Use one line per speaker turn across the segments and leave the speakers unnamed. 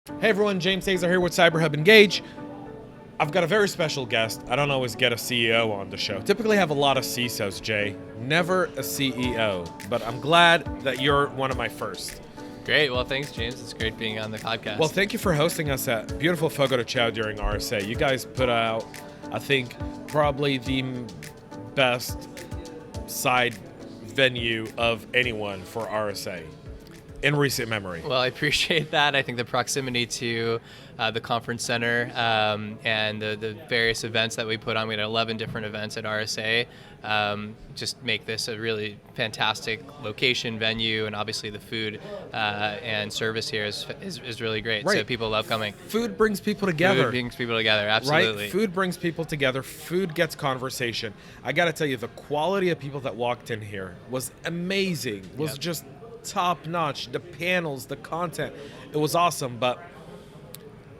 Hey everyone, James Azar here with CyberHub Engage. I've got a very special guest. I don't always get a CEO on the show. Typically have a lot of CISOs, Jay. Never a CEO, but I'm glad that you're one of my first.
Great. Well, thanks, James. It's great being on the podcast.
Well, thank you for hosting us at beautiful Fogo de Chao during RSA. You guys put out, I think, probably the best side venue of anyone for RSA in recent memory.
Well, I appreciate that. I think the proximity to the conference center and the various events that we put on, we had 11 different events at RSA, just make this a really fantastic location, venue, and obviously the food and service here is really great.
Right.
So people love coming.
Food brings people together.
Food brings people together, absolutely.
Right? Food brings people together. Food gets conversation. I got to tell you, the quality of people that walked in here was amazing. Was just top notch. The panels, the content, it was awesome. But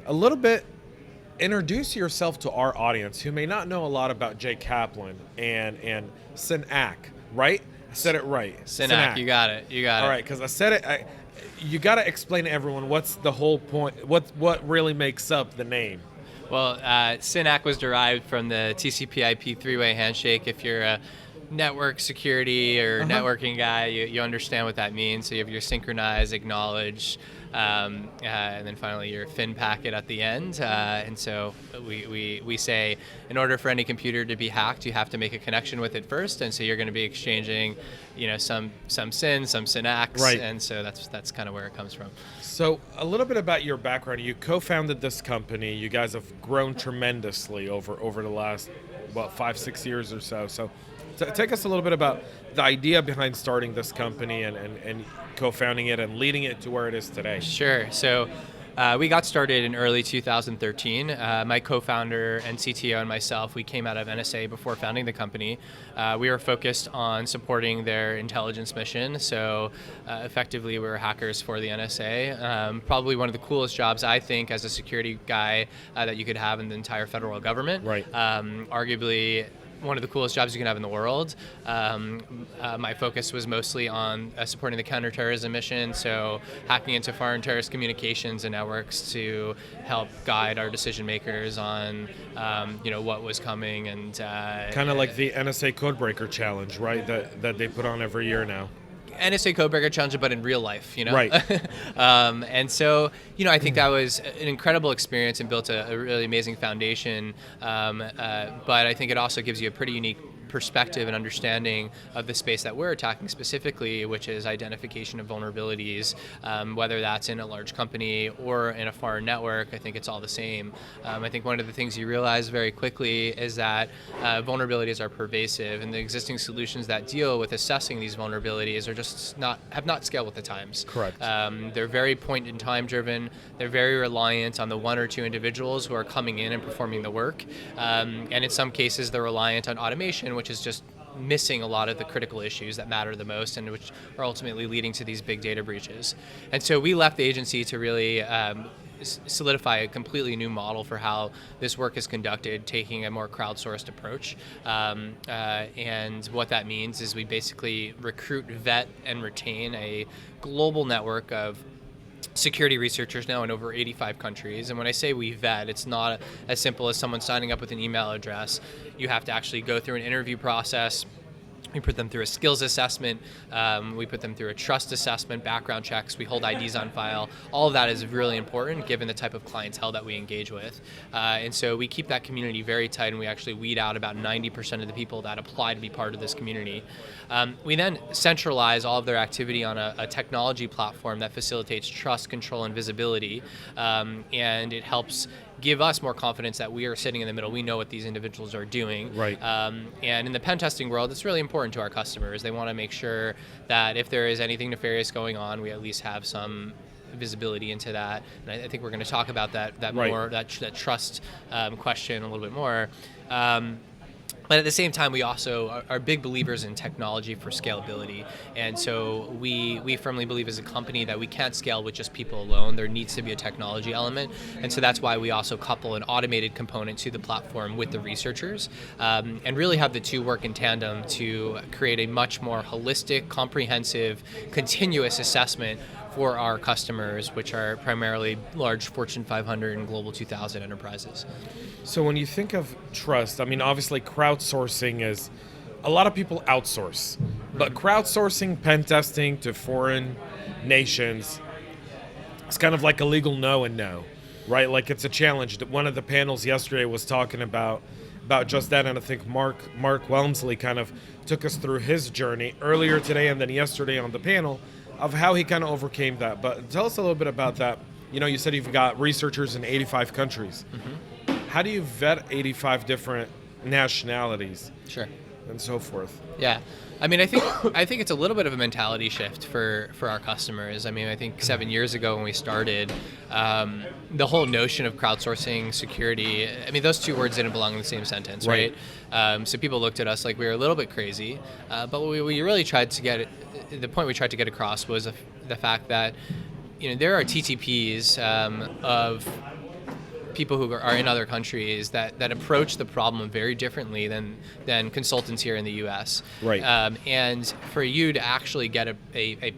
a little bit, introduce yourself to our audience who may not know a lot about Jay Kaplan and Synack, right? I said it right.
Synack, you got it.
All right, because I said it. You got to explain to everyone what's the whole point. What really makes up the name?
Well, Synack was derived from the TCP/IP three-way handshake. If you're a network security or networking guy, you understand what that means. So you have your synchronize, acknowledge, and then finally your FIN packet at the end. And so we say, in order for any computer to be hacked, you have to make a connection with it first. And so you're going to be exchanging, some SYN, some Synacks,
right.
And so that's kind of where it comes from.
So a little bit about your background. You co-founded this company. You guys have grown tremendously over the last 5-6 years or so. So take us a little bit about the idea behind starting this company and co-founding it and leading it to where it is today.
Sure. So we got started in early 2013. My co-founder and CTO and myself, we came out of NSA before founding the company. We were focused on supporting their intelligence mission. So effectively, we were hackers for the NSA. Probably one of the coolest jobs, I think, as a security guy that you could have in the entire federal government.
Right.
Arguably, one of the coolest jobs you can have in the world. My focus was mostly on supporting the counterterrorism mission, so hacking into foreign terrorist communications and networks to help guide our decision makers on, what was coming and
kind of like the NSA Codebreaker Challenge, right? That they put on every year now.
NSA Codebreaker Challenge, but in real life,
Right.
And so, I think that was an incredible experience and built a really amazing foundation. But I think it also gives you a pretty unique perspective and understanding of the space that we're attacking specifically, which is identification of vulnerabilities, whether that's in a large company or in a foreign network. I think it's all the same. I think one of the things you realize very quickly is that vulnerabilities are pervasive, and the existing solutions that deal with assessing these vulnerabilities are just have not scaled with the times.
Correct.
They're very point in time driven. They're very reliant on the one or two individuals who are coming in and performing the work. And in some cases, they're reliant on automation, which is just missing a lot of the critical issues that matter the most and which are ultimately leading to these big data breaches. And so we left the agency to really solidify a completely new model for how this work is conducted, taking a more crowdsourced approach. And what that means is we basically recruit, vet, and retain a global network of security researchers now in over 85 countries. And when I say we vet, it's not as simple as someone signing up with an email address. You have to actually go through an interview process. We put them through a skills assessment. We put them through a trust assessment, background checks. We hold IDs on file. All of that is really important given the type of clientele that we engage with. And so we keep that community very tight, and we actually weed out about 90% of the people that apply to be part of this community. We then centralize all of their activity on a technology platform that facilitates trust, control, and visibility. And it helps give us more confidence that we are sitting in the middle. We know what these individuals are doing.
Right.
And in the pen testing world, it's really important to our customers. They want to make sure that if there is anything nefarious going on, we at least have some visibility into that. And I think we're going to talk about that
right.
more, that trust question a little bit more. But at the same time, we also are big believers in technology for scalability. And so we firmly believe as a company that we can't scale with just people alone. There needs to be a technology element. And so that's why we also couple an automated component to the platform with the researchers and really have the two work in tandem to create a much more holistic, comprehensive, continuous assessment for our customers, which are primarily large Fortune 500 and Global 2000 enterprises.
So when you think of trust, I mean, obviously crowdsourcing is, a lot of people outsource, but crowdsourcing pen testing to foreign nations, it's kind of like a legal no and no, right? Like it's a challenge. One of the panels yesterday was talking about just that, and I think Mark Welmsley kind of took us through his journey earlier today and then yesterday on the panel of how he kind of overcame that. But tell us a little bit about that. You know, you said you've got researchers in 85 countries. How do you vet 85 different nationalities?
Sure.
And so forth.
Yeah. I mean, I think it's a little bit of a mentality shift for our customers. I mean, I think 7 years ago when we started, the whole notion of crowdsourcing security, I mean, those two words didn't belong in the same sentence, right? So people looked at us like we were a little bit crazy. But what we really tried to get, the point we tried to get across was the fact that, you know, there are TTPs of people who are in other countries that approach the problem very differently than consultants here in the U.S.
Right.
And for you to actually get a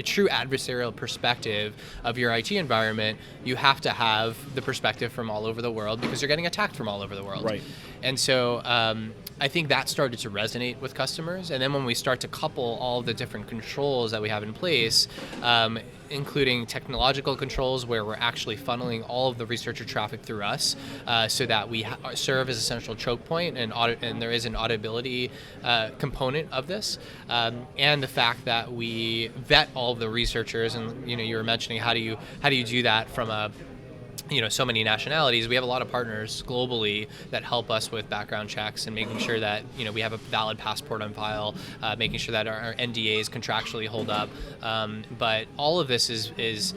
true adversarial perspective of your IT environment, you have to have the perspective from all over the world because you're getting attacked from all over the world.
Right.
And so I think that started to resonate with customers. And then when we start to couple all the different controls that we have in place, including technological controls where we're actually funneling all of the researcher traffic through us so that we serve as a central choke point and there is an auditability component of this. And the fact that we vet all of the researchers, and you were mentioning how do you do that from a so many nationalities. We have a lot of partners globally that help us with background checks and making sure that we have a valid passport on file, making sure that our NDAs contractually hold up. But all of this is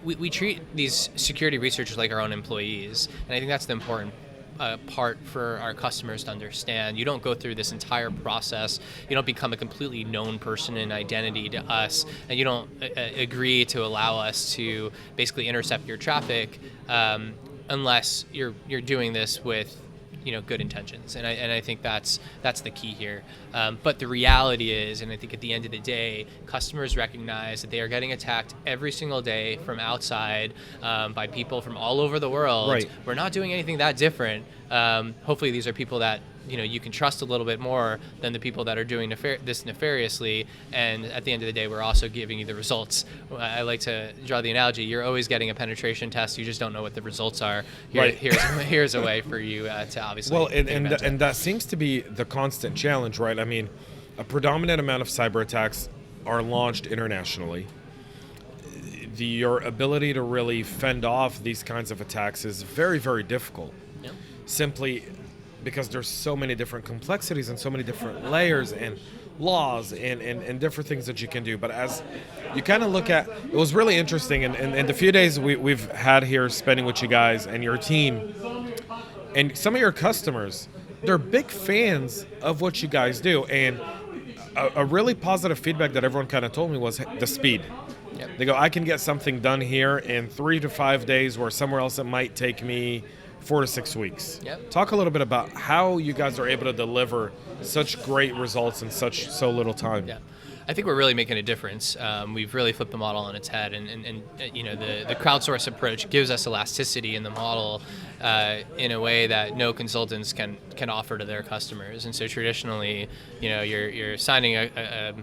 we treat these security researchers like our own employees, and I think that's the important part for our customers to understand. You don't go through this entire process. You don't become a completely known person and identity to us, and you don't agree to allow us to basically intercept your traffic unless you're doing this with good intentions. And I think that's the key here. But the reality is, and I think at the end of the day, customers recognize that they are getting attacked every single day from outside by people from all over the world.
Right.
We're not doing anything that different. Hopefully these are people that you can trust a little bit more than the people that are doing this nefariously. And at the end of the day, we're also giving you the results. I like to draw the analogy. You're always getting a penetration test. You just don't know what the results are.
Right.
Here's a way for you to obviously.
Well, and that seems to be the constant challenge, right? I mean, a predominant amount of cyber attacks are launched internationally. Your ability to really fend off these kinds of attacks is very, very difficult.
Yep.
Simply because there's so many different complexities and so many different layers and laws and different things that you can do. But as you kind of look at, it was really interesting, and the few days we've had here spending with you guys and your team, and some of your customers, they're big fans of what you guys do. And a really positive feedback that everyone kind of told me was the speed.
Yep.
They go, I can get something done here in 3 to 5 days where somewhere else it might take me 4 to 6 weeks.
Yep.
Talk a little bit about how you guys are able to deliver such great results in so little time.
Yeah. I think we're really making a difference. We've really flipped the model on its head, and the crowdsource approach gives us elasticity in the model in a way that no consultants can offer to their customers. And so traditionally, you're signing a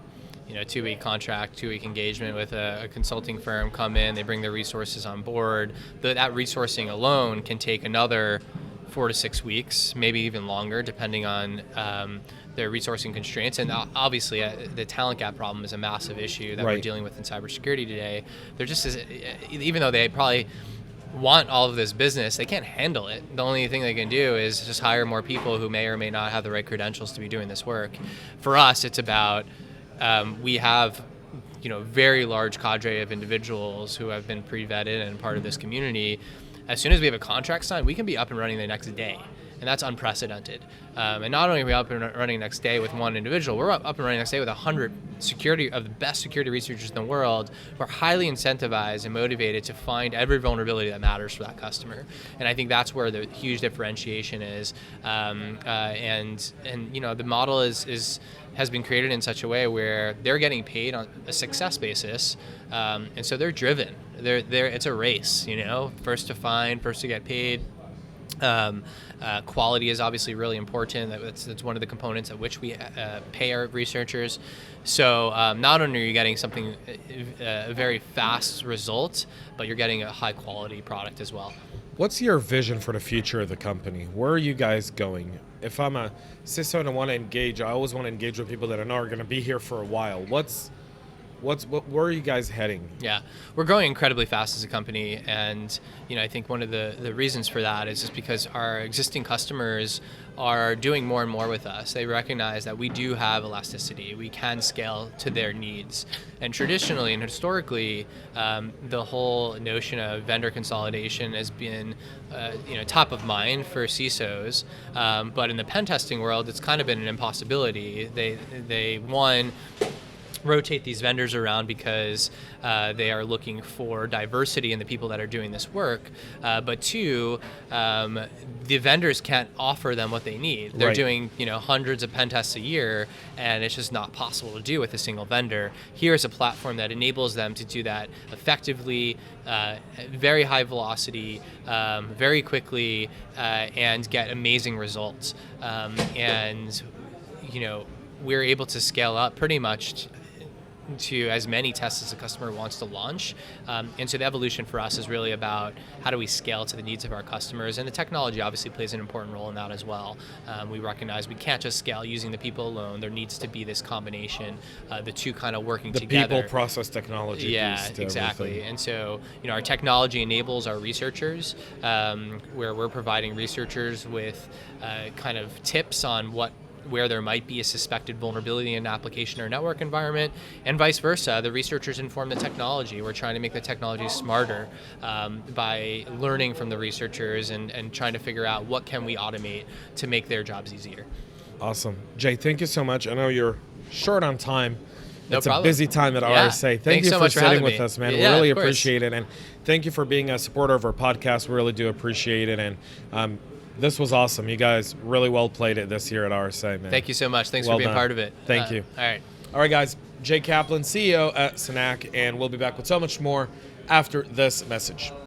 2-week contract, 2-week engagement with a consulting firm, come in, they bring their resources on board. That resourcing alone can take another 4 to 6 weeks, maybe even longer, depending on their resourcing constraints. And obviously, the talent gap problem is a massive issue that we're dealing with in cybersecurity today. There just is, even though they probably want all of this business, they can't handle it. The only thing they can do is just hire more people who may or may not have the right credentials to be doing this work. For us, it's about we have very large cadre of individuals who have been pre-vetted and part of this community. As soon as we have a contract signed, we can be up and running the next day. and that's unprecedented. And not only are we up and running next day with one individual, we're up and running next day with 100 security of the best security researchers in the world. We're highly incentivized and motivated to find every vulnerability that matters for that customer. And I think that's where the huge differentiation is. And you know, the model has been created in such a way where they're getting paid on a success basis, and so they're driven. It's a race, you know, first to find, first to get paid. Quality is obviously really important. That's one of the components at which we pay our researchers. So not only are you getting something, a very fast result, but you're getting a high quality product as well.
What's your vision for the future of the company? Where are you guys going? If I'm a CISO and I want to engage, I always want to engage with people that I know are going to be here for a while. Where are you guys heading?
Yeah, we're growing incredibly fast as a company, and you know, I think one of the reasons for that is just because our existing customers are doing more and more with us. They recognize that we do have elasticity. We can scale to their needs. And traditionally and historically, the whole notion of vendor consolidation has been top of mind for CISOs. But in the pen testing world, it's kind of been an impossibility. They rotate these vendors around because they are looking for diversity in the people that are doing this work, but two, the vendors can't offer them what they need. They're
Right.
doing hundreds of pen tests a year, and it's just not possible to do with a single vendor. Here's a platform that enables them to do that effectively, very high velocity, very quickly, and get amazing results. And we're able to scale up pretty much to as many tests as the customer wants to launch. And so the evolution for us is really about how do we scale to the needs of our customers, and the technology obviously plays an important role in that as well. We recognize we can't just scale using the people alone. There needs to be this combination, the two kind of working together.
The people, process, technology.
Yeah,
piece to
exactly.
everything.
And so our technology enables our researchers, where we're providing researchers with kind of tips on where there might be a suspected vulnerability in an application or network environment, and vice versa. The researchers inform the technology. We're trying to make the technology smarter by learning from the researchers and trying to figure out what can we automate to make their jobs easier.
Awesome. Jay, thank you so much. I know you're short on time.
No
it's
problem.
a busy time at
Yeah.
RSA. Thank
Thanks
you
so
for
much for
sitting
having
with
me.
us, man.
Yeah,
We really
of course.
appreciate it. And thank you for being a supporter of our podcast. We really do appreciate it. And this was awesome. You guys really well played it this year at RSA, man.
Thank you so much. Thanks
Well
for being
done.
part of it.
Thank you.
All right.
All right, guys. Jay Kaplan, CEO at Synack, and we'll be back with so much more after this message.